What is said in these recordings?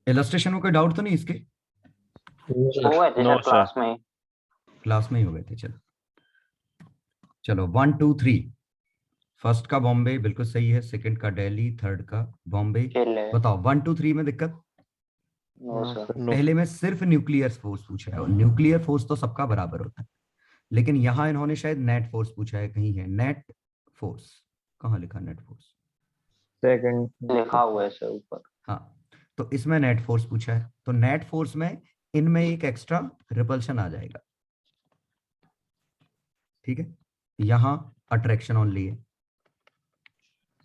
Illustration में कोई doubt तो नहीं इसके? हो गए थे No, सर क्लास में। क्लास में ही हो गए थे। चलो चलो 1 2 3। फर्स्ट का बॉम्बे बिल्कुल सही है, सेकंड का दिल्ली, थर्ड का बॉम्बे। खेल ले। बताओ 1 2 3 में दिक्कत? No sir. no. पहले में सिर्फ न्यूक्लियर फोर्स पूछा है, और न्यूक्लियर फोर्स तो सबका बराबर होता है, लेकिन यहां इन्होंने शायद नेट फोर्स पूछा है। कहीं है नेट फोर्स? कहाँ लिखा नेट फोर्स? सेकंड लिखा हुआ है सर ऊपर। हाँ, तो इसमें नेट फोर्स पूछा है, तो नेट फोर्स में इनमें एक एक्स्ट्रा रिपल्शन आ जाएगा। ठीक है, यहां अट्रैक्शन ओनली है,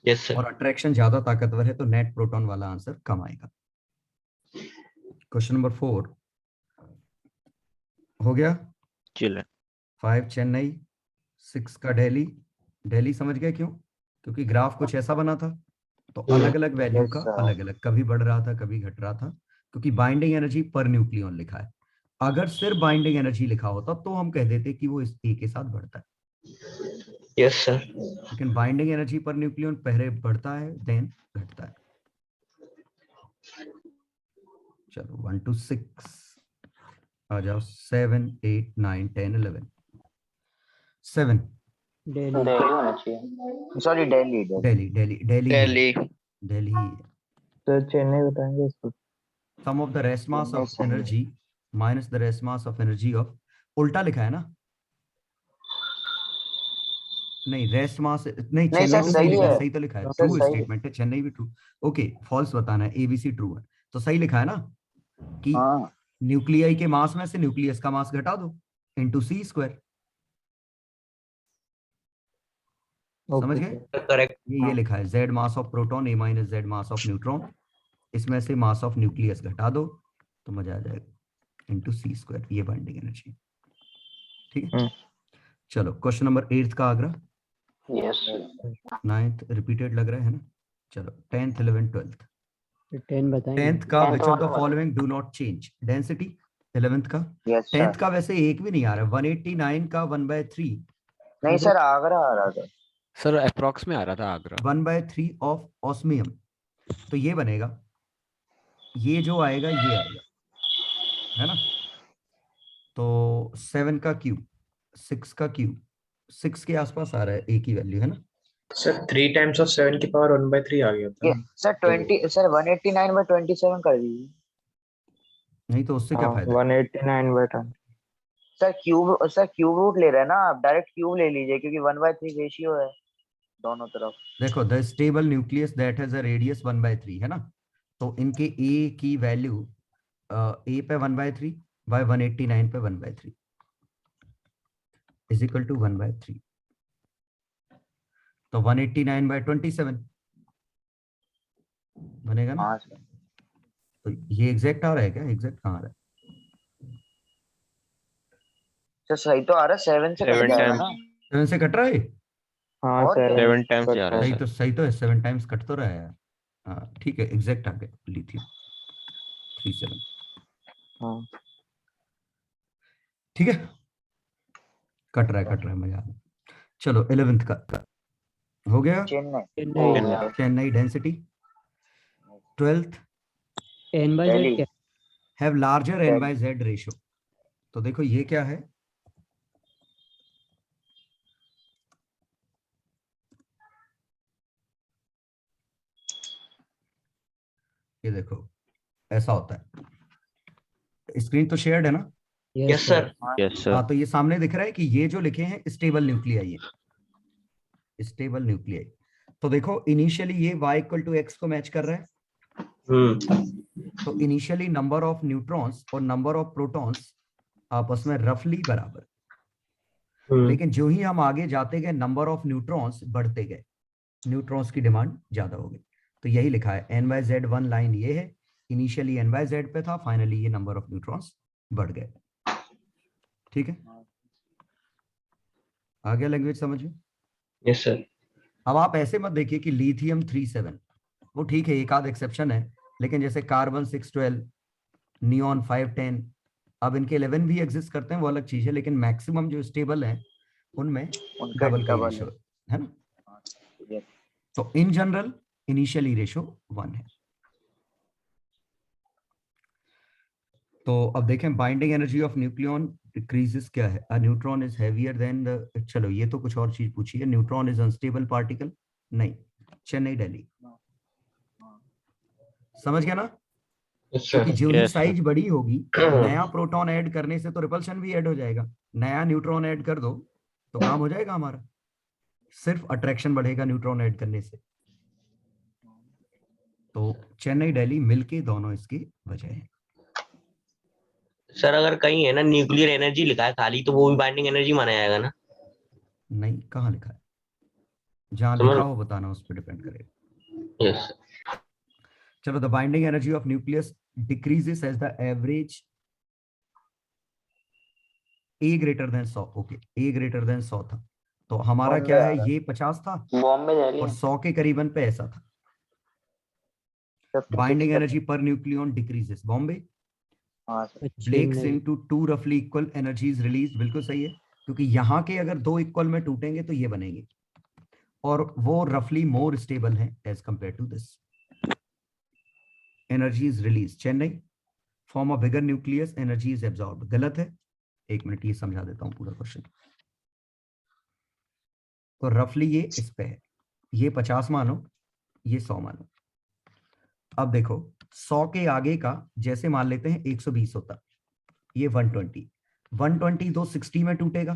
Yes sir. और अट्रैक्शन ज्यादा ताकतवर है, तो नेट प्रोटॉन वाला आंसर कम आएगा। क्वेश्चन नंबर 4 हो गया। चिल है। 5 चेन्नई, 6 का दिल्ली। दिल्ली समझ गए क्यों? क्योंकि ग्राफ कुछ ऐसा बना था, तो अलग अलग वैल्यू का अलग अलग, कभी बढ़ रहा था कभी घट रहा था, क्योंकि बाइंडिंग एनर्जी पर न्यूक्लियन लिखा है। अगर सिर्फ बाइंडिंग एनर्जी लिखा होता तो हम कह देते कि वो इस ए के साथ बढ़ता है, Yes sir. लेकिन बाइंडिंग एनर्जी पर न्यूक्लियन पहले बढ़ता है देन घटता है। चलो 1 to 6 आ जाओ। 7 8 9 10 11। 7 दिल्ली होना चाहिए। Sorry Delhi Delhi Delhi Delhi Delhi. दिल्ली। तो चेन्नई बताएंगे इसको। Sum of the rest mass of energy minus the rest mass of energy of, उल्टा लिखा है ना? नहीं, रेस्ट मास नहीं, चेन्नई सर, तो सही लिखा है, है। सही तो लिखा है, सर, ट्रू सही है। स्टेटमेंट है, चेन्नई भी ट्रू। ओके, फॉल्स बताना है, एबीसी ट्रू है, तो सही लिखा है ना कि हाँ न्यूक्लियाई के मास में से न्यूक्लियस का मास घटा दो इनटू सी स्क्वायर। समझ गए? Correct. ये लिखा है Z mass of proton A minus Z mass of neutron, इसमें से मास ऑफ न्यूक्लियस घटा दो तो मजा आ जाएगा, इनटू सी स्क्वायर। ये बाइंडिंग एनर्जी। ठीक है, चलो क्वेश्चन नंबर 8 का आगरा। यस 9th रिपीटेड लग रहा है ना? चलो 10th 11th 12th। 10 बताएंगे। 10th का 10th विच ऑफ द वाला following do not change density. 11th का, यस 10th सर। का वैसे एक भी नहीं आ रहा है, 189 का 1/3। नहीं सर, आगरा आ रहा था। सर अप्रॉक्स में आ रहा था आगरा। 1/3 ऑफ ऑस्मियम, तो ये बनेगा, ये जो आएगा ये आएगा, है ना? तो 7 का क्यूब, 6 का क्यूब, 6 के आसपास आ रहा है, एक ही वैल्यू है ना? सर 3 टाइम्स ऑफ 7 की पावर 1/3 आ गया था ये ना? सर 20 सर 189/27 कर दीजिए। नहीं तो उससे क्या फायदा? 189/20। सर क्यूब रूट ले रहे हैं ना आप, डायरेक्ट क्यूब ले लीजिए क्योंकि 1/3 रेशियो है दोनों तरफ। देखो the stable nucleus that has a radius 1/3 है ना, तो इनके ए की वैल्यू ए पे 1/3 बाय 189 पे 1/3 इज इक्वल टू 1/3, तो 189/27 बनेगा ना? हाँ सर। तो ये एग्जैक्ट आ रहा है क्या? एग्जैक्ट कहाँ आ रहा है? सर सही तो आ रहा है, 7 से कट 7 जाएगा times. ना। 7 से कट रहा है? हाँ और क्या? 7 times जा रहा है सर। सही तो है, 7 टाइम्स कट तो रहा है यार। हाँ ठीक है, एग्जैक्ट आ गया लिथियम 37। हाँ ठीक है, कट रहा है मजा आ रहा है। चलो 11th का हो गया। चेन्नई। हो चेन्नई। गया। Chennai density. 12th n/z Delhi. क्या? Have larger n/z ratio. तो देखो ये क्या है, ये देखो ऐसा होता है। स्क्रीन तो शेयर्ड है ना? Yes sir. Yes sir. हाँ, तो ये सामने दिख रहा है कि ये जो लिखे हैं स्टेबल न्यूक्लियाई है, स्टेबल न्यूक्लियाई। तो देखो इनिशियली ये y = x को मैच कर रहा है, तो इनिशियली नंबर ऑफ न्यूट्रॉन्स और नंबर ऑफ प्रोटॉन्स आपस में रफली बराबर, लेकिन जो ही हम आगे जाते गए नंबर ऑफ न्यूट्रॉन्स बढ़ते गए, न्यूट्रॉन्स की डिमांड ज्यादा हो गई। तो यही लिखा है n/z1 लाइन ये है, इनिशियली n/z पे था, फाइनली ये नंबर ऑफ न्यूट्रॉन्स बढ़ गए। ठीक है, आ गया लैंग्वेज समझ में? Yes sir. अब आप ऐसे मत देखिए कि लिथियम 37, वो ठीक है, एक आध एक्सेप्शन है, लेकिन जैसे कार्बन 612, नियॉन 510, अब इनके 11 भी एग्जिस्ट करते हैं, वो अलग चीज है, लेकिन मैक्सिमम जो स्टेबल है उनमें उनका डबल का डबल रेशियो है ना? है। तो इन जनरल इनिशियली रेशो 1 है। तो अब देखें binding energy of nucleon decreases क्या है। A neutron is heavier than the, चलो ये तो कुछ और चीज पूछी है। न्यूट्रॉन इज अनस्टेबल पार्टिकल, नहीं, चेन्नई दिल्ली, समझ गया ना? Yes, क्योंकि sir. जो ही Yes, sir. साइज बड़ी होगी, नया प्रोटॉन ऐड करने से तो रिपल्शन भी ऐड हो जाएगा। नया न्यूट्रॉन ऐड कर दो तो काम हो जाएगा हमारा, सिर्फ अट्रैक्शन बढ़ेगा न्यूट्रॉन ऐड करने से। तो चेन्नई दिल्ली मिलके दोनों इसकी वजह है। सर अगर कहीं है ना न्यूक्लियर एनर्जी लिखा है खाली, तो वो भी बाइंडिंग एनर्जी माना जाएगा ना? नहीं, कहाँ लिखा है? जहां समझ- लिखा हो बताना, उस पर डिपेंड करेगा। Yes. चलो, the binding energy of nucleus decreases as the average A greater than 100। Okay, A greater than 100 था, तो हमारा बॉम्बे क्या आ है, रहा ये 50 था बॉम्बे दिल्ली और 100 के करीबन पे ऐसा था। 56 बाइंडिंग तक। Energy per nucleon decreases. Bombay हाँ सर। ब्रेक्स चेन्नई इनटू 2 रफली इक्वल एनर्जीज रिलीज। बिल्कुल सही है, क्योंकि यहाँ के अगर 2 इक्वल में टूटेंगे तो ये बनेंगे, और वो रफली मोर स्टेबल है as compare to this. Energy is release. Chennai form a bigger nucleus, energy is absorb. गलत है, एक मिनट ये समझा देता हूँ पूरा क्वेश्चन। तो रफली ये इस पे है, ये 50 मानो, ये 100 मानो। अब देखो 100 के आगे का जैसे मान लेते हैं 120 होता, ये 120, 120 दो 60 में टूटेगा।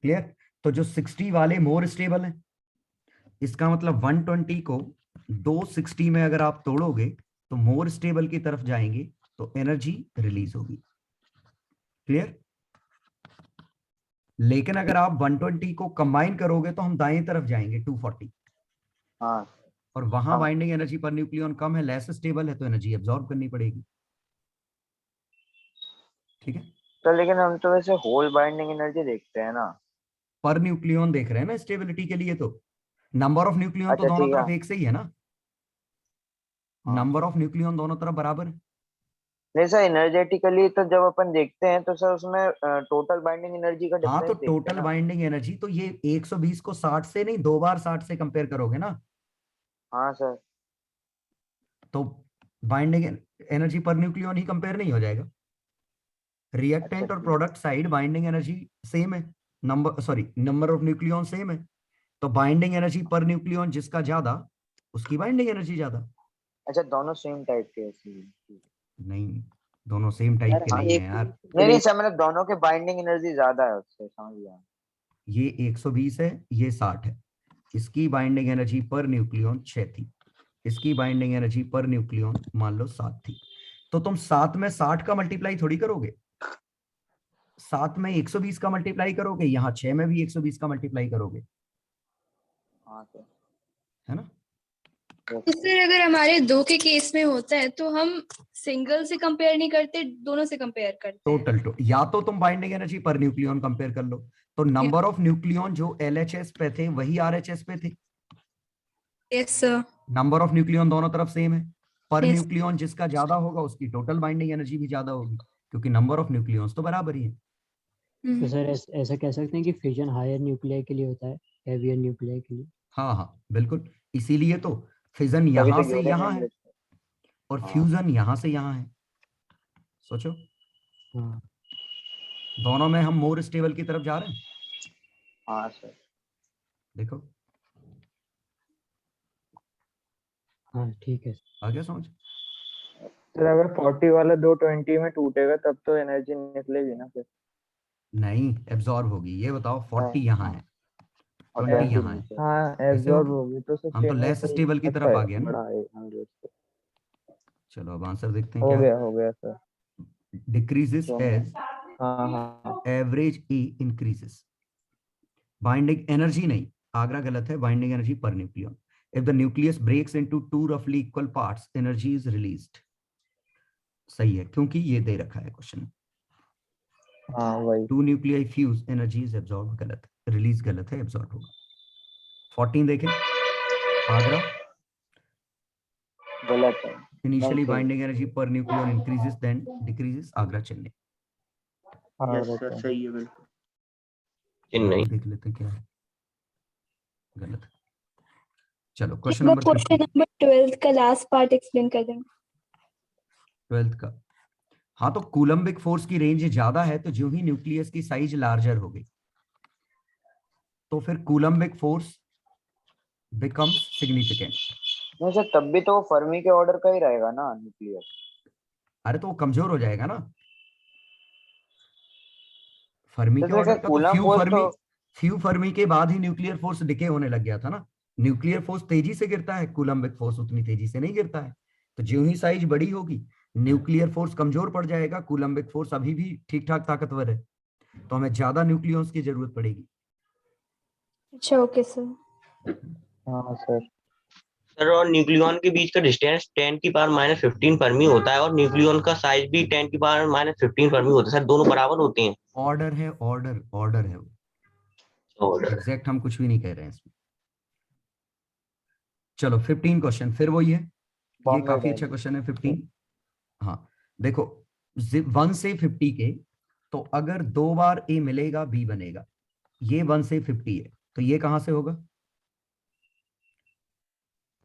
क्लियर? तो जो 60 वाले मोर स्टेबल हैं, इसका मतलब 120 को दो 60 में अगर आप तोड़ोगे तो मोर स्टेबल की तरफ जाएंगे, तो एनर्जी रिलीज होगी। क्लियर? लेकिन अगर आप 120 को कंबाइन करोगे तो हम दाएं तरफ जाएंगे 240, हाँ और वहां हाँ। बाइंडिंग एनर्जी पर न्यूक्लियन कम है, लेस स्टेबल है, तो एनर्जी एब्जॉर्ब करनी पड़ेगी। ठीक है? तो लेकिन हम तो वैसे होल बाइंडिंग एनर्जी देखते हैं ना। पर न्यूक्लियन देख रहे हैं ना स्टेबिलिटी के लिए, तो नंबर ऑफ न्यूक्लियन तो अच्छा दोनों ठीक तरफ है। एक से ही है ना, हाँ। नंबर ऑफ न्यूक्लियन दोनों तरफ बराबर है। नहीं सर, एनर्जेटिकली तो जब अपन देखते हैं तो सर उसमें टोटल बाइंडिंग एनर्जी का हाँ, तो डिफरेंस देखते हैं टोटल ना। बाइंडिंग एनर्जी तो ये 120 को 60 से नहीं, 2 बार 60 से कंपेयर करोगे ना, हाँ सर। तो बाइंडिंग एनर्जी पर न्यूक्लियन ही कंपेयर नहीं हो जाएगा। अच्छा रिएक्टेंट और ठीक। Product side binding energy same है, नंबर ऑफ न्यूक्लियन सेम है, तो बाइंडिंग एनर्जी पर न्यूक्लियन जिसका ज्यादा, उसकी बाइंडिंग एनर्जी ज्यादा। अच्छा दोनों सेम टाइप के ऐसे। नहीं, दोनों सेम टाइप के हाँ नहीं है एक यार। नहीं नहीं सर, मतलब दोनों के बाइंडिंग एनर्जी ज्यादा है उससे, समझ गया। ये 120 है, ये 60 है। इसकी बाइंडिंग एनर्जी पर न्यूक्लियन 6 थी, इसकी बाइंडिंग एनर्जी पर न्यूक्लियन मान लो 7 थी। तो तुम 7 में 60 का मल्टीप्लाई थोड़ी करोगे, 7 में 120 का मल्टीप्लाई करोगे, यहाँ 6 में भी 120 का मल्टीप्लाई करोगे, हाँ सर। है ना? तो सर अगर हमारे 2 के केस में होता है तो हम सिंगल से कंपेयर नहीं करते, दोनों से कंपेयर करते हैं। टोटल या तो तुम binding energy per nucleon compare कर लो, तो नंबर ऑफ न्यूक्लियन जो LHS पे थे वही RHS पे थे। Yes sir. Number of nucleon दोनों तरफ सेम है, पर Yes. न्यूक्लियन जिसका ज्यादा होगा उसकी टोटल बाइंडिंग एनर्जी भी ज्यादा होगी, क्योंकि नंबर ऑफ न्यूक्लियंस तो बराबर ही है। तो सर ऐसा कह सकते हैं कि फ्यूजन हायर न्यूक्लियर के लिए होता है, हेवियर न्यूक्लियर के लिए। हाँ हाँ बिल्कुल, इसीलिए तो फिजन तभी यहां तो से यूरेनियम यहां है और हाँ। फ्यूजन यहां से यहां है। सोचो, हाँ दोनों में हम मोर स्टेबल की तरफ जा रहे हैं। हाँ सर। देखो हाँ ठीक है। आ गया समझ? सर अगर 40 वाला 220 में टूटेगा तब तो एनर्जी निकलेगी ना फिर? नहीं, एब्जॉर्ब होगी। ये बताओ 40 यहाँ है, और 20 20 यहाँ है, नीचे। हाँ कैसे एब्जॉर्ब होगी? होगी तो सर हम तो चेन्नई लेस तो स्टेबल की अच्छा तरफ आ है, गया ना। बड़ा है 100 से। चलो अब आंसर देखते हैं क्या है। हो गया सर। डिक्रीजेस एज हाँ हाँ। Average E increases. Binding energy नहीं, आगरा गलत है, बाइंडिंग एनर्जी पर nucleon. If the nucleus breaks into 2 रफली equal parts, energy is released. सही है, क्योंकि ये दे रखा है क्वेश्चन। हाँ वही। 2 nuclei fuse, energy is absorb गलत है, रिलीज गलत है, एब्जॉर्ब होगा। 14 देखें, आगरा गलत है। इनिशियली नहीं, सही। बाइंडिंग एनर्जी पर nucleon increases then decreases, Agra Chennai. हाँ यस सर, रहता है। सही है बिल्कुल। चेन्नई। देख लेते हैं क्या है। गलत है। चलो क्वेश्चन वो नंबर क्वेश्चन 15 नंबर 12 का लास्ट पार्ट एक्सप्लेन कर देंगे। 12th का। हाँ, तो कूलम्बिक फोर्स की रेंज ज्यादा है, तो जो ही न्यूक्लियस की साइज लार्जर हो गई तो फिर कूलम्बिक फोर्स बिकम्स सिग्निफिकेंट। नहीं सर, तब भी तो फर्मी के ऑर्डर का ही रहेगा ना न्यूक्लियस। अरे तो वो कमजोर हो जाएगा ना फर्मी तो के फिर ऑर्डर का। तो कूलम फोर्स तो फ्यू फर्मी के बाद ही न्यूक्लियर फोर्स डिके होने लग गया था ना। न्यूक्लियर फोर्स तेजी से गिरता है, कूलम्बिक फोर्स उतनी तेजी से नहीं गिरता है। तो जो ही साइज बड़ी होगी न्यूक्लियर फोर्स कमजोर पड़ जाएगा, कूलम्बिक फोर्स अभी भी ठीक ठाक ताकतवर है, तो हमें ज्यादा न्यूक्लियॉन्स की जरूरत पड़ेगी। अच्छा ओके सर। हाँ सर। सर और न्यूक्लियॉन के बीच का डिस्टेंस 10⁻⁻15 फर्मी होता है और न्यूक्लियॉन का साइज भी 10⁻⁻15 फर्मी होता है सर, दोनों बराबर होते हैं। ऑर्डर है, ऑर्डर है वो, ऑर्डर एग्जैक्ट हम कुछ भी नहीं कह रहे हैं इसमें। चलो 15 क्वेश्चन फिर वही है, ये बॉम्बे काफी में। अच्छा क्वेश्चन है 15। हाँ देखो 1 से 50 के, तो अगर 2 बार ए मिलेगा बी बनेगा। ये 1 से 50 है, तो ये कहां से होगा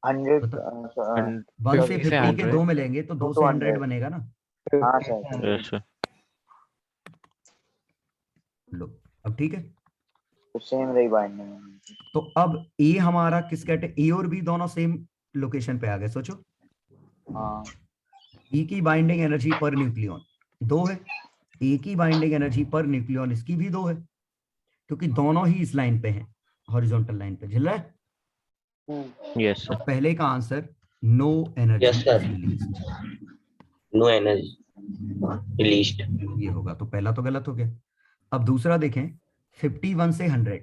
100 बता। 1 से 50 से 50 के 100। 2 मिलेंगे तो 2 से 100 बनेगा ना। हाँ सर। Yes sir. लो अब ठीक है। तो सेम रही बाइंडिंग। तो अब ए हमारा किस कैटेगरी, ए और बी दोनों सेम लोकेशन पे आ गए। सोचो हाँ ई की बाइंडिंग एनर्जी पर न्यूक्लियॉन 2 है, ए की बाइंडिंग एनर्जी पर न्यूक्लियॉन इसकी भी 2 है, क्योंकि दोनों ही इस लाइन पे हैं, हॉरिजॉन्टल लाइन पे। झिल रहा है। यस तो सर। पहले का answer no energy yes sir, is released, no energy released. ये होगा। तो पहला तो गलत हो गया। अब दूसरा देखें 51 से 100,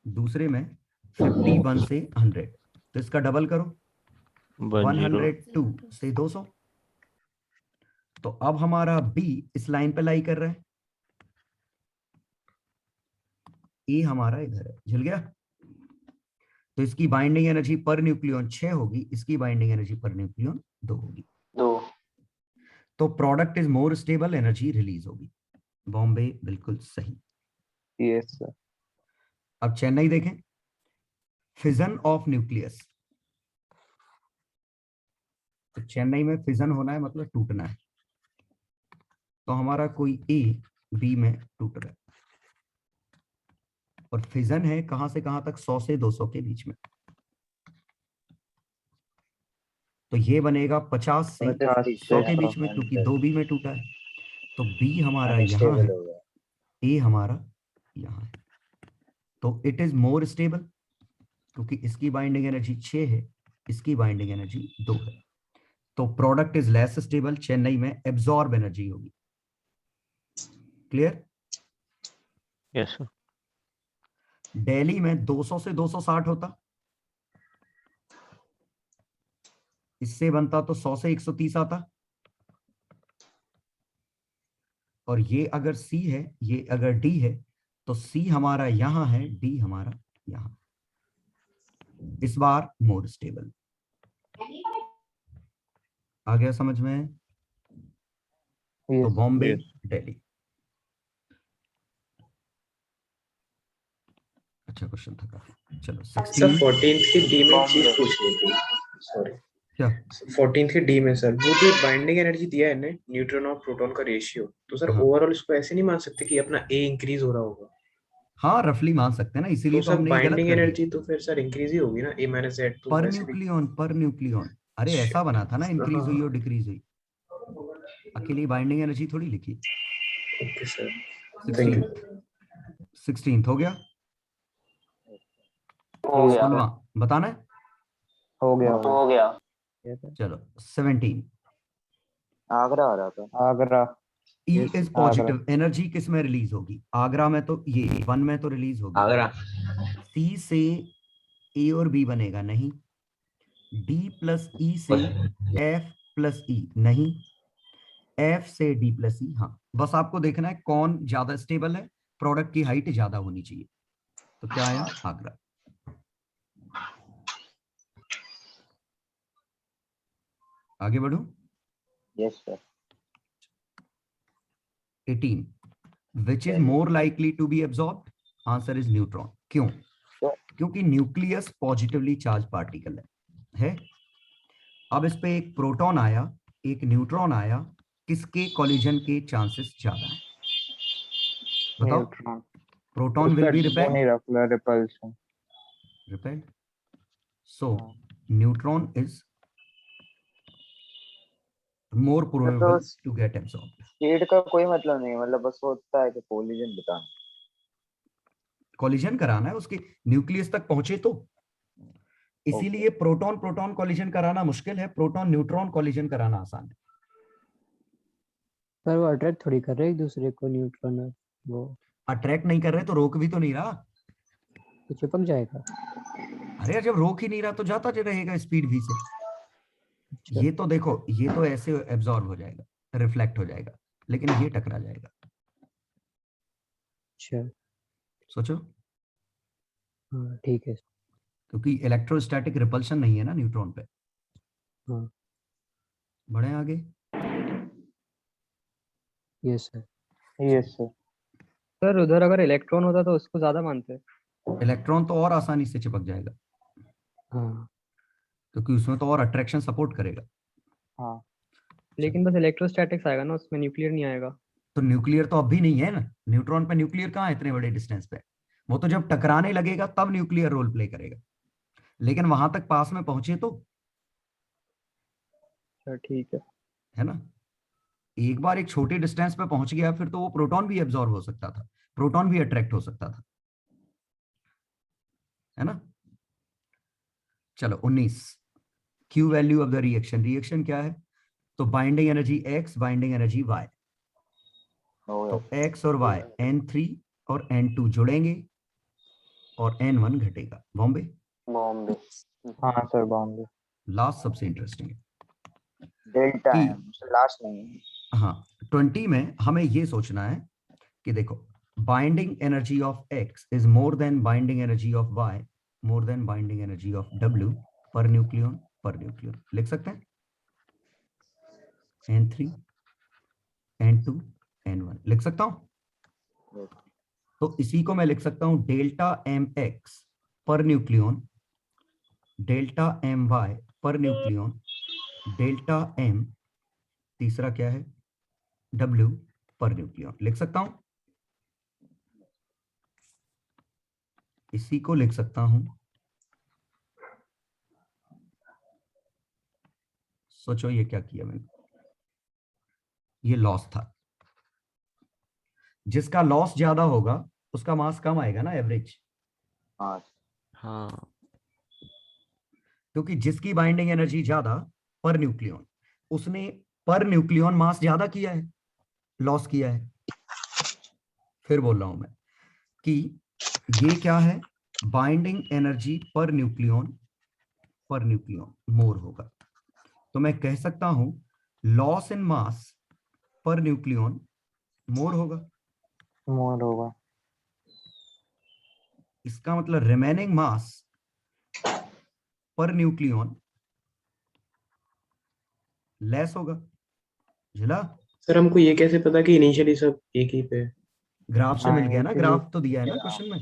दूसरे में 51 से 100, तो इसका डबल करो 10। 102 से 200। तो अब हमारा बी इस लाइन पे लाई कर रहा है, ए हमारा इधर है। झिल गया। तो इसकी बाइंडिंग एनर्जी पर न्यूक्लियॉन 6 होगी, इसकी बाइंडिंग एनर्जी पर न्यूक्लियॉन 2 होगी। 2। तो product is more stable, energy release होगी। बॉम्बे बिल्कुल सही। Yes sir. अब चेन्नई देखें, फिजन ऑफ न्यूक्लियस। तो चेन्नई में फिजन होना है मतलब टूटना है, तो हमारा कोई ए बी में टूट रहा है, और फिजन है कहां से कहां तक 100 से 200 के बीच में। तो ये बनेगा 50 से 100 के बीच में, क्योंकि 2 बी में टूटा है। तो बी हमारा यहाँ है, ए हमारा यहाँ है। तो इट इज मोर स्टेबल, क्योंकि इसकी बाइंडिंग एनर्जी 6 है, इसकी बाइंडिंग एनर्जी 2 है। तो product is less stable, Chennai में एब्जॉर्ब एनर्जी होगी। क्लियर। Yes sir. दिल्ली में 200 से 260 होता, इससे बनता तो 100 से 130 आता, और ये अगर सी है, ये अगर डी है, तो सी हमारा यहां है, डी हमारा यहां। इस बार मोर स्टेबल। आ गया समझ में। तो बॉम्बे दिल्ली। अच्छा क्वेश्चन था काफी। चलो सर 16 14th की डी में एक चीज पूछनी थी। सॉरी, क्या 14th की डी में सर वो जो बाइंडिंग एनर्जी दिया है ना, न्यूट्रॉन और प्रोटॉन का रेशियो, तो सर हाँ। ओवरऑल इसको ऐसे नहीं मान सकते कि अपना ए इंक्रीज हो रहा होगा। हाँ रफली मान सकते हैं ना, तो इसीलिए तो सर हमने ये गलत बाइंडिंग कर दिया। एनर्जी तो फिर सर इंक्रीज ही होगी ना, ए माइनस जेड, तो पर वैसे भी। न्यूक्लियॉन, पर न्यूक्लियॉन। अरे ऐसा बना था ना, इंक्रीज हुई और डिक्रीज हुई, अकेली बाइंडिंग एनर्जी थोड़ी लिखी। Okay sir, thank 16 you. 16 हो गया। हो गया। 16 बताना है। हो गया हो गया। चलो 17 आगरा आ रहा था। आगरा। ई Yes, इज पॉजिटिव, एनर्जी किस में रिलीज होगी, आगरा में। तो ये 1 में तो रिलीज होगी। आगरा। सी से ए और बी बनेगा नहीं, डी प्लस ई से एफ प्लस ई नहीं, एफ से डी प्लस ई। हाँ बस आपको देखना है कौन ज्यादा स्टेबल है, प्रोडक्ट की हाइट ज्यादा होनी चाहिए। तो क्या आया, आगरा। आगे बढ़ू। Yes sir. 18 which is more likely to be absorbed, answer is neutron. क्यों? क्योंकि न्यूक्लियस पॉजिटिवली चार्ज पार्टिकल है। अब इस पे एक प्रोटॉन आया, एक न्यूट्रॉन आया, किसके कॉलिजन के चांसेस ज्यादा है? बताओ। Neutron. Proton will be repulsion. repelled. So neutron is more probable to get absorbed. State का कोई मतलब नहीं, मतलब बस होता है कि कोलिजन बताना, कॉलिजन कराना है, उसके न्यूक्लियस तक पहुंचे तो। इसीलिए प्रोटॉन प्रोटॉन कॉलिजन कराना मुश्किल है, प्रोटॉन न्यूट्रॉन कॉलिजन कराना आसान है। पर वो अट्रैक्ट थोड़ी कर रहे हैं एक दूसरे को, न्यूट्रॉन और वो। अट्रैक्ट नहीं कर रहे तो रोक भी तो नहीं रहा। तो चिपक जाएगा। अरे जब रोक ही नहीं रहा तो जाता रहेगा स्पीड v से। अच्छा। ये तो देखो, ये तो ऐसे एब्जॉर्ब हो जाएगा, रिफ्लेक्ट हो जाएगा, लेकिन ये टकरा जाएगा। अच्छा। सोचो। हाँ ठीक है। क्योंकि इलेक्ट्रोस्टैटिक रिपल्शन नहीं है ना न्यूट्रॉन पे। हाँ। बढ़े आगे। Yes sir. Yes sir. Sir उधर अगर इलेक्ट्रॉन होता तो उसको ज्यादा मानते हैं। इलेक्ट्रॉन तो और आसानी से चिपक जाएगा, हाँ। क्योंकि उसमें तो और अट्रैक्शन सपोर्ट करेगा। हाँ। लेकिन बस इलेक्ट्रोस्टैटिक्स आएगा ना, उसमें न्यूक्लियर नहीं आएगा। तो न्यूक्लियर तो अब भी नहीं है ना, न्यूट्रॉन पे न्यूक्लियर कहाँ है इतने बड़े डिस्टेंस पे? वो तो जब टकराने लगेगा तब न्यूक्लियर रोल प्ले करेगा, लेकिन वहां तक पास में पहुंचे तो। ठीक है ना? एक बार एक छोटे डिस्टेंस पे पहुंच गया फिर तो वो प्रोटॉन भी एब्जॉर्ब हो सकता था, प्रोटॉन भी अट्रैक्ट हो सकता था। है ना? चलो 19, Q value of the reaction. Reaction क्या है? तो binding energy x, binding energy y। तो x और y N3 और N2 जुड़ेंगे और N1 घटेगा। बॉम्बे। बॉम्बे। हाँ सर बॉम्बे। लास्ट सबसे इंटरेस्टिंग है, डेल्टा कि- है, लास्ट नहीं है। हाँ 20 में हमें ये सोचना है कि देखो, binding energy of x is more than binding energy of y, more than binding energy of w per nucleon. लिख सकते हैं N3 N2 N1 लिख सकता हूं। तो इसी को मैं लिख सकता हूं delta mx per nucleon, delta my per nucleon, delta m तीसरा क्या है w पर न्यूक्लियन। लिख सकता हूं, इसी को लिख सकता हूं। सोचो ये क्या किया मैंने, ये लॉस था। जिसका लॉस ज्यादा होगा उसका मास कम आएगा ना, एवरेज। हाँ क्योंकि जिसकी बाइंडिंग एनर्जी ज्यादा पर न्यूक्लियन, उसने पर न्यूक्लियन मास ज्यादा किया है, लॉस किया है। फिर बोल रहा हूं मैं कि ये क्या है, बाइंडिंग एनर्जी पर न्यूक्लियन मोर होगा। तो मैं कह सकता हूं loss in mass per nucleon मोर होगा। इसका मतलब रिमेनिंग मास पर न्यूक्लियन लेस होगा। झिला? सर हमको ये कैसे पता कि इनिशियली सब एक ही पे है? ग्राफ से मिल गया ना, ग्राफ तो दिया है ना क्वेश्चन में।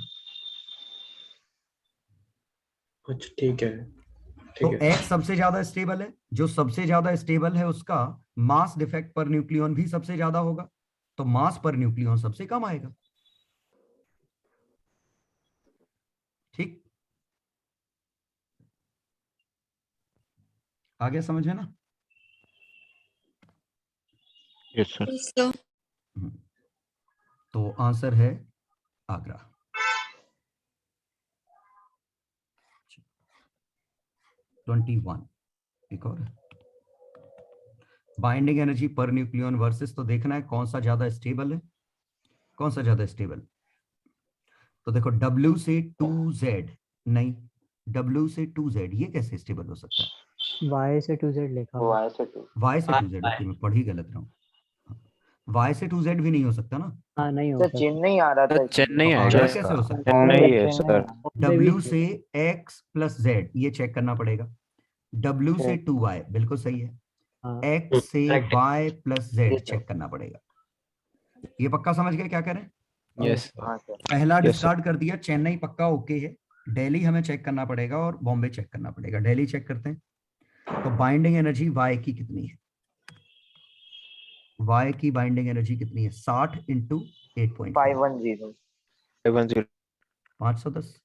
अच्छा ठीक है। तो ठीक है। x सबसे ज्यादा स्टेबल है, जो सबसे ज्यादा स्टेबल है उसका मास डिफेक्ट पर न्यूक्लियन भी सबसे ज्यादा होगा, तो मास पर न्यूक्लियन सबसे कम आएगा। ठीक, आगे समझ में ना? Yes sir. So, तो आंसर है आगरा। ट्वेंटी वन एक और binding energy per nucleon versus, तो देखना है कौन सा ज्यादा स्टेबल है, कौन सा ज्यादा स्टेबल। तो देखो W से 2Z, नहीं W से 2Z ये कैसे स्टेबल हो सकता है? Y से 2Z लिखा हुआ। Y से 2। Y से 2Z, ओके मैं पढ़ ही गलत रहा हूँ। Y से 2Z भी नहीं हो सकता ना। हाँ नहीं सर होता। चेन्नई आ रहा था। चेन्नई तो आएगा आगरा इसका। कैसे हो सकता चेन्नई है सर। W से x प्लस z ये चेक करना पड़ेगा। W से 2y बिल्कुल सही है। हाँ। x से y प्लस z चेक करना पड़ेगा। ये पक्का समझ गए क्या करें? Yes sir. हाँ सर। पहला Yes, sir. डिस्कार्ड कर दिया, चेन्नई पक्का ओके है, दिल्ली हमें चेक करना पड़ेगा और बॉम्बे चेक करना पड़ेगा। दिल्ली चेक करते हैं। तो बाइंडिंग एनर्जी वाई की कितनी है? वाई की बाइंडिंग एनर्जी कितनी है? 60 इंटू 8.5, 510 510 510।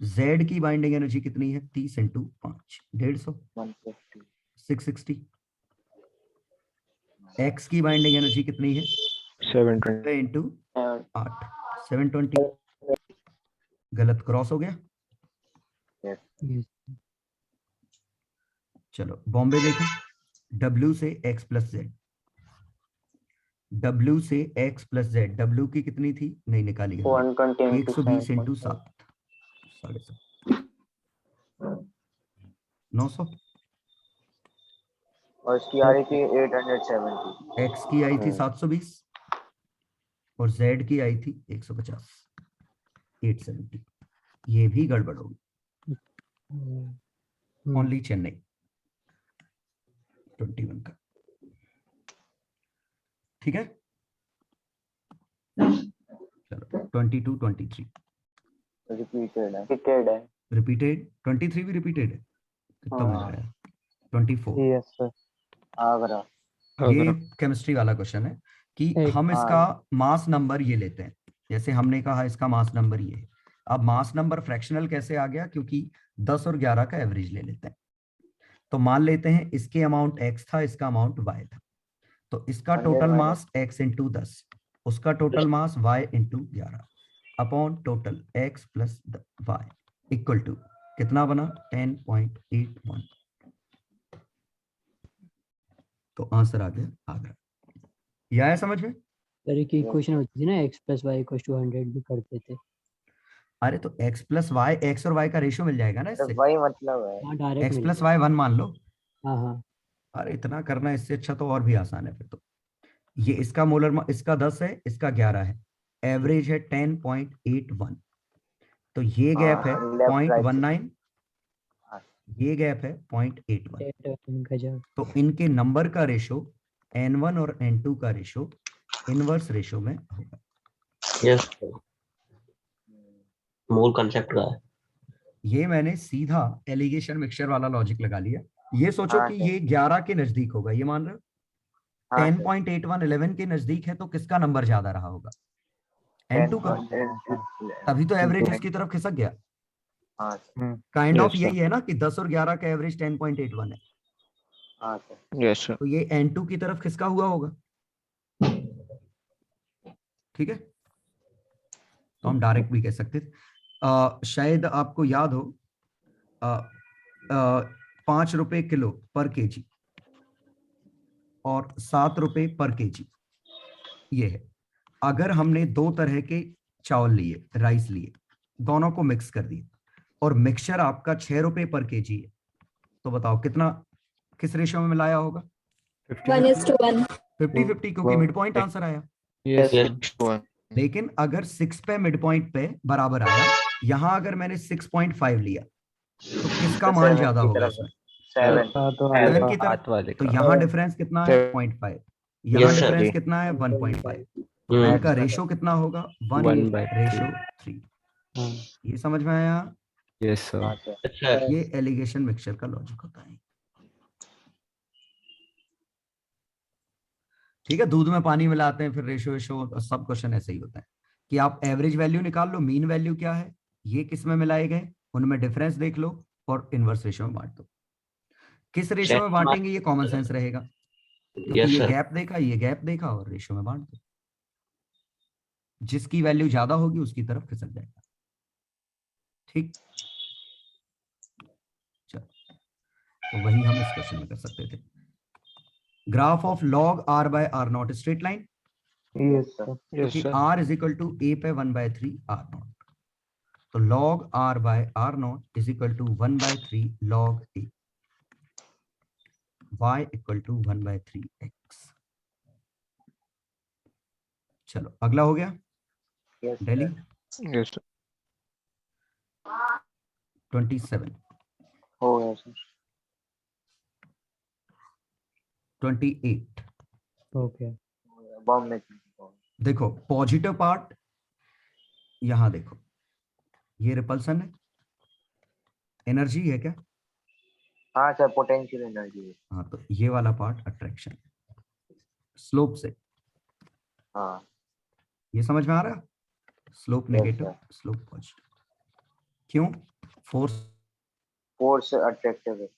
जेड की बाइंडिंग एनर्जी कितनी है? 30 इंटू 5, 150, 150 660। एक्स की बाइंडिंग एनर्जी कितनी है? 720 इंटू और 8, 720। गलत क्रॉस हो गया। Yes. चलो बॉम्बे देखें। W से x प्लस जेड, W से x प्लस जेड, W की कितनी थी? नहीं निकाली हमने। 120 into 120 इंटू 7.5. 7, 7.5, 900। और इसकी आ रही थी 870। x की आई थी 720 और z की आई थी 150, 870। ये भी गड़बड़ होगी। ओनली चेन्नई 21 का। ठीक है, चलो 22, 23 रिपीटेड है। Repeated है. रिपीटेड, 23 भी रिपीटेड है। कितना हाँ. मिल रहा है? 24। Yes sir. आगरा। ये केमिस्ट्री वाला क्वेश्चन है कि एक- हम इसका मास नंबर ये लेते हैं। जैसे हमने कहा इसका मास नंबर ये है। अब मास नंबर फ्रैक्शनल कैसे आ गया? क्योंकि 10 और 11 का एवरेज ले लेते हैं। तो मान लेते हैं इसके अमाउंट x था, इसका अमाउंट y था। तो इसका 100 total minus- mass x into 10, उसका total mass y into 11 upon total x plus y equal to कितना बना? 10.81। तो आंसर आ गया आगरा। यह आया समझ में? सर एक इक्वेशन होती थी ना, x plus y equal to 100 भी करते थे। अरे तो x प्लस वाई, एक्स और y का रेशियो मिल जाएगा ना तो इससे। वही मतलब है। हाँ डायरेक्ट x मिल प्लस गया। वाई 1 मान लो। हाँ हाँ। अरे इतना करना, इससे अच्छा तो और भी आसान है फिर तो। ये इसका मोलर इसका 10 है, इसका 11 है, एवरेज है 10.81। तो ये गैप है लेफ्ट राइट 0.19, हाँ। ये गैप है 0.81। गजब। तो इनके नंबर का रेशो n1 और n2 का रेशो इनवर्स रेशो में होगा। यस, मूल कंसेप्ट का है। ये मैंने सीधा एलिगेशन मिक्सचर वाला लॉजिक लगा लिया। ये सोचो हाँ, कि सर। ये 11 के नजदीक होगा, ये मान रहे हो? हाँ, सर। 10.81 11 के नजदीक है, तो किसका नंबर ज्यादा रहा होगा? n2 का। 10.10 तभी तो एवरेज उसकी तरफ खिसक गया। हाँ सर। काइंड ऑफ Yes, यही है ना कि 10 और 11 का एवरेज 10.81 है। हाँ सर। Yes sir. तो ये n2 की तरफ खिसका हुआ होगा। ठीक है, तो हम डायरेक्ट भी कह सकते थे। शायद आपको याद हो 5 रुपए किलो पर केजी और 7 रुपए पर केजी ये है। अगर हमने दो तरह के चावल लिए, राइस लिए, दोनों को मिक्स कर दिए और मिक्सचर आपका 6 रुपए पर केजी है, तो बताओ कितना, किस रेशियो में मिलाया होगा? 1:1. 50-50, क्योंकि मिड पॉइंट आंसर आया। Yes Yes. लेकिन अगर 6 पे मिड पॉइंट पे बराबर आया, यहां अगर मैंने 6.5 लिया, तो किसका मान ज्यादा होगा इसमें? 7 तो 7 की तरफ। हाथ वाले तो का। यहाँ डिफरेंस कितना है? 0.5। यहाँ Yes, sir. डिफरेंस कितना है? 1.5। तो हम्म, इनका रेशो कितना होगा? 1 1 by रेशो 3। हाँ ये समझ में आया? Yes sir. हाँ सर। अच्छा है। ये एलिगेशन मिक्सचर का लॉजिक होता है। ठीक है, दूध में पानी मिलाते हैं, फिर रेशो वेशो सब क्वेश्चन ऐसे ही होता है कि आप एवरेज वैल्यू निकाल लो, मीन वैल्यू क्या है, ये किस में मिलाए गए, उनमें डिफरेंस देख लो और इनवर्स रेशो में बांट दो। किस रेशो में बांटेंगे ये कॉमन सेंस रहेगा, क्योंकि यस ये सर। गैप देखा, ये गैप देखा और रेशो में बांट दो। जिसकी वैल्यू ज्यादा होगी उसकी तरफ खिसक जाएगा। ठीक, चलो तो वही हम इस क्वेश्चन में कर सकते थे। Graph of log r by r naught straight line, yes sir. Yes क्योंकि sir. r is equal to a पे 1/3 r नॉट। तो log r by r naught is equal to 1/3 log a, y equal to 1/3 x। चलो अगला हो गया Yes, Delhi sir. Yes sir. 27, हो गया sir. 28। Okay. Bomb में देखो पॉजिटिव पार्ट यहां देखो, ये रिपल्सन है, एनर्जी है क्या? हाँ सर, पोटेंशियल एनर्जी। हाँ, तो ये वाला पार्ट अट्रैक्शन, स्लोप से। हाँ ये समझ में आ रहा है? Slope negative, sir. Slope positive. क्यों? फोर्स फोर्स अट्रैक्टिव है।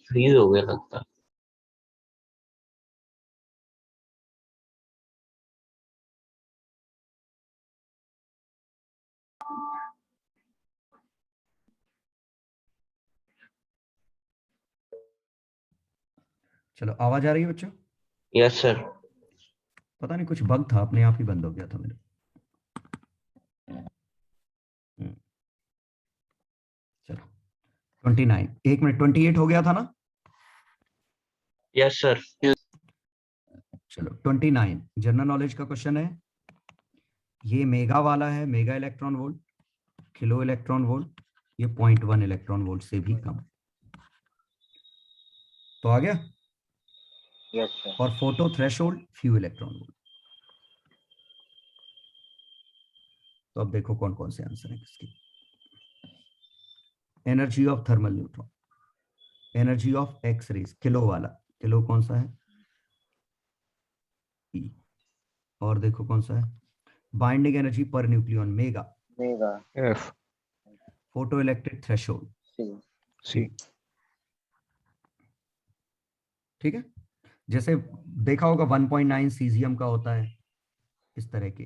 फ्रीज हो गया लगता है। चलो, आवाज आ रही है बच्चों? Yes sir. पता नहीं कुछ बग था, अपने आप ही बंद हो गया था मेरे। चलो 29, 1 मिनट, 28 हो गया था ना? Yes sir. चलो 29 जनरल नॉलेज का क्वेश्चन है। ये मेगा वाला है, mega electron volt, kilo electron volt, ये 0.1 इलेक्ट्रॉन वोल्ट से भी कम। तो आ गया। Yes sir. और photo threshold few electron volt. तो अब देखो कौन कौन से आंसर है किसके। Energy of thermal neutron, energy of x rays, kilo वाला, किलो कौन सा है? E। और देखो कौन सा है? बाइंडिंग एनर्जी पर nucleon, mega. Mega. F photoelectric threshold, C. C ठीक है। जैसे देखा होगा 1.9 सीजियम का होता है, इस तरह के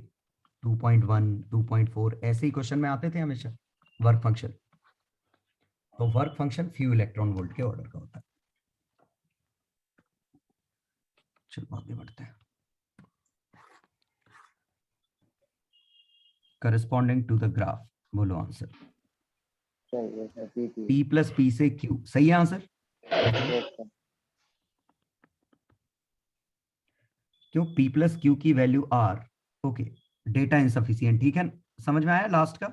2.1, 2.4 ऐसे ही क्वेश्चन में आते थे हमेशा वर्क फंक्शन। तो work function few electron volt के ऑर्डर का होता है। चलो आगे बढ़ते हैं। करस्पॉन्डिंग टू द ग्राफ, बोलो आंसर। सही है sir, P P plus P से Q, सही है आंसर? क्यों? P प्लस Q की value R, okay, data insufficient, ठीक है, समझ में आया लास्ट का?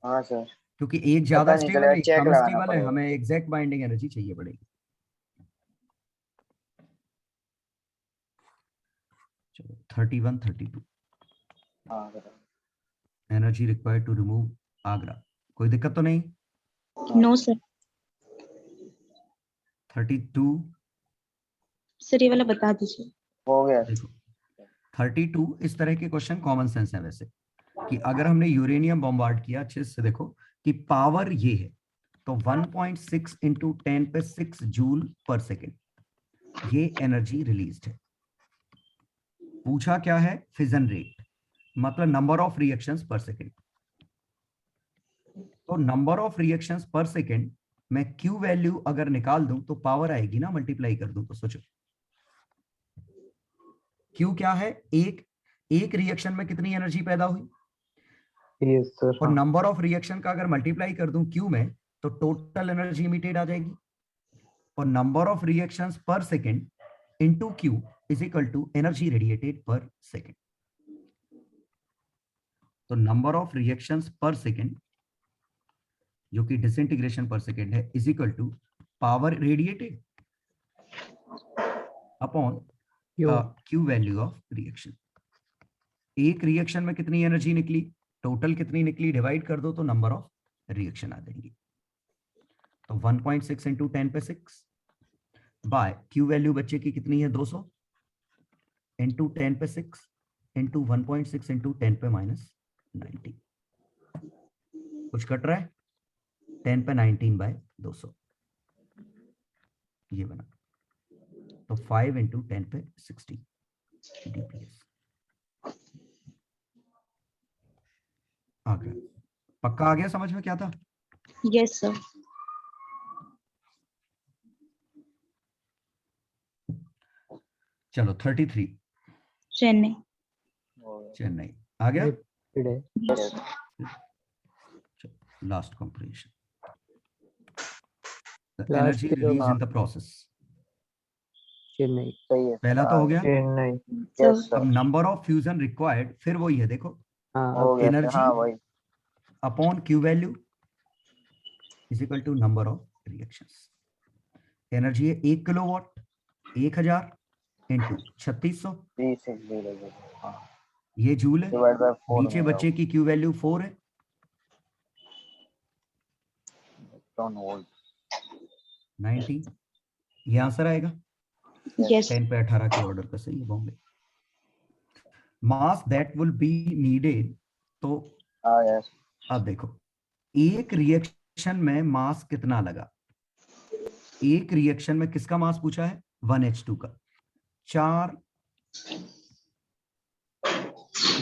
हाँ सर। क्योंकि एक ज्यादा पता नहीं स्टेबल चला, है, एक चेक कम लगाना स्टेबल है, पड़ेगा। हमें एग्जैक्ट बाइंडिंग एनर्जी चाहिए पड़ेगी। चलो 31, 32 हाँ sir. Energy required to remove आगरा, कोई दिक्कत तो नहीं? No sir. 32 सर ये वाला बता दीजिए। हो गया। देखो 32 इस तरह के क्वेश्चन कॉमन सेंस है वैसे, कि अगर हमने यूरेनियम बॉम्बार्ड किया, अच्छे से देखो कि पावर ये है, तो 1.6 इंटू 10 पे 6 जूल पर सेकेंड ये एनर्जी रिलीज्ड है। पूछा क्या है? फिजन रेट, मतलब number of reactions per second. तो number of reactions per second मैं Q वैल्यू अगर निकाल दूं तो पावर आएगी ना, मल्टीप्लाई कर दूं तो सोचो Q क्या है? एक रिएक्शन में कितनी एनर्जी पैदा हुई, यस सर। और नंबर ऑफ रिएक्शन का अगर मल्टीप्लाई कर दूं Q में तो टोटल एनर्जी इमिटेड आ जाएगी। और number of reactions per second into Q is equal to energy radiated per second. तो number of reactions per second जो कि डिसइंटीग्रेशन पर सेकेंड है is equal to power radiated upon Q value of reaction. एक reaction में कितनी energy निकली, total कितनी निकली, डिवाइड कर दो तो नंबर ऑफ रिएक्शन आ जाएंगी। तो 1.6 इंटू 10 पे 6 बाय Q वैल्यू बच्चे की कितनी है 200 इंटू 10 पे 6 इंटू 1.6 इंटू 10 पे -90। कुछ कट रहा है? 10 पे 19 बाय 200 ये बना। तो 5 इंटू 10 पे 60 dps आ गया। पक्का आ गया समझ में क्या था? Yes sir. चलो 33 चेन्नई। हो गया चेन्नई आ गया। Repeated है। yes. Last compression Last energy के जो release in the process. Chennai. सही है पहला तो हो गया। चेन्नई। यस अब sir number of fusion required फिर वही है देखो, हाँ हो अब गया सर एनर्जी हाँ वही upon Q value is equal to number of reactions. Energy है 1 किलोवाट 1000 इंटू 3600, 3600 हाँ ये जूल है। डिवाइड बाय 4 नीचे बच्चे की क्यू वैल्यू 4 है, इलेक्ट्रॉन वोल्ट 90। ये आंसर आएगा। यस 10 पे 18 के ऑर्डर का सही है Bombay. Mass that will be needed, तो हाँ यस अब देखो एक रिएक्शन में मास कितना लगा। एक रिएक्शन में किसका मास पूछा है 1H2 का 4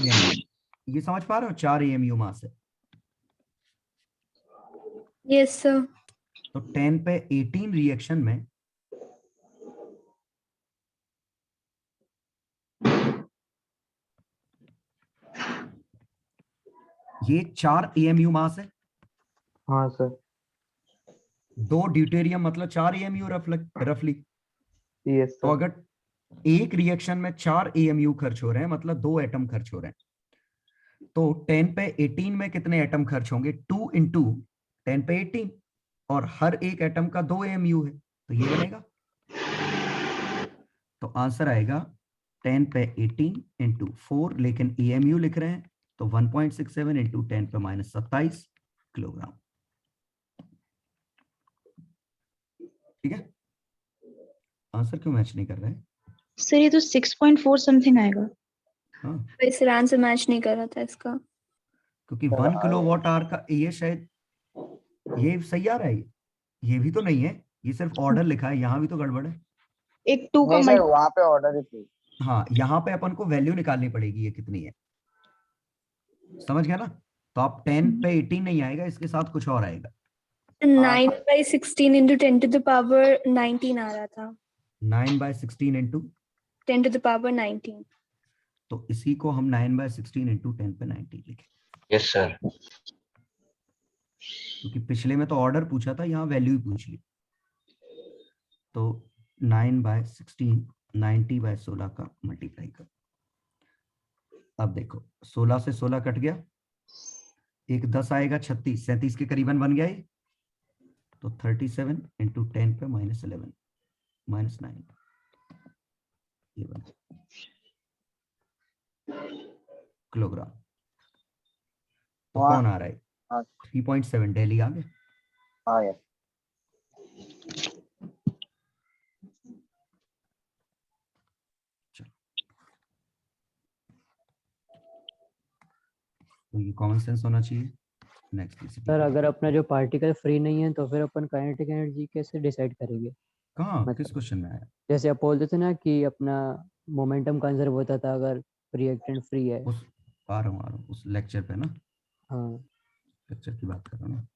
AMU। ये समझ पा रहे हो 4 AMU मास है, यस सर। तो 10 पे 18 रिएक्शन में ये 4 AMU मास है। हाँ सर। 2 ड्यूटेरियम मतलब 4 AMU रफली। यस तो सर। अगर एक रिएक्शन में 4 AMU खर्च हो रहे हैं मतलब 2 एटम खर्च हो रहे हैं, तो 10 पे 18 में कितने एटम खर्च होंगे 2 इंटू 10 पे 18, और हर एक एटम का 2 AMU है, तो ये बनेगा। तो आंसर आएगा 10 पे 18 इंटू 4, लेकिन AMU लिख रहे हैं तो 1.67 इंटू 10 पे -27 किलोग्राम। ठीक है, आंसर क्यों मैच नहीं कर रहे हैं? सर ये तो 6.4 समथिंग आएगा। हाँ, वैसे आंसर मैच नहीं कर रहा था इसका। क्योंकि 1 किलोवाट आवर का ये शायद ये सही आ रहा है, ये भी तो नहीं है, ये सिर्फ ऑर्डर लिखा है, यहाँ भी तो गड़बड़ है। एक 2 का नहीं सर वहाँ पे ऑर्डर ही थी हाँ, यहाँ पे अपन को वैल्यू निकालनी पड़ेगी ये कितनी है, समझ गया ना। तो आप 10 पे 18 नहीं आएगा, इसके साथ कुछ और आएगा। 9/16 into 10 to the power 19 आ रहा था। 9/16 इंटू 10 to the power 19। तो इसी को हम 9/16 इंटू 10 पे 19 लिखे, यस सर। क्योंकि पिछले में तो ऑर्डर पूछा था, यहाँ वैल्यू ही पूछ ली। तो 9/16 90/16 का मल्टीप्लाई कर। अब देखो 16 से 16 कट गया, एक 10 आएगा 36, 37 के करीबन बन गया ये। तो 37 इंटू 10 पे -11 -9 ये बना किलोग्राम। तो वहाँ कौन आ रहा है? हाँ 3.7 दिल्ली आ गया। हाँ यस तो ये कॉमन सेंस होना चाहिए। नेक्स्ट सर अगर अपना जो पार्टिकल फ्री नहीं है तो फिर अपन काइनेटिक एनर्जी कैसे डिसाइड करेंगे? कहाँ मतलब किस क्वेश्चन में आया? जैसे आप बोलते थे ना कि अपना मोमेंटम कंजर्व होता था अगर रिएक्टेंट फ्री है। उस आ रहा हूँ उस लेक्चर पे ना, हाँ लेक्चर की बात कर रहा हूँ ना।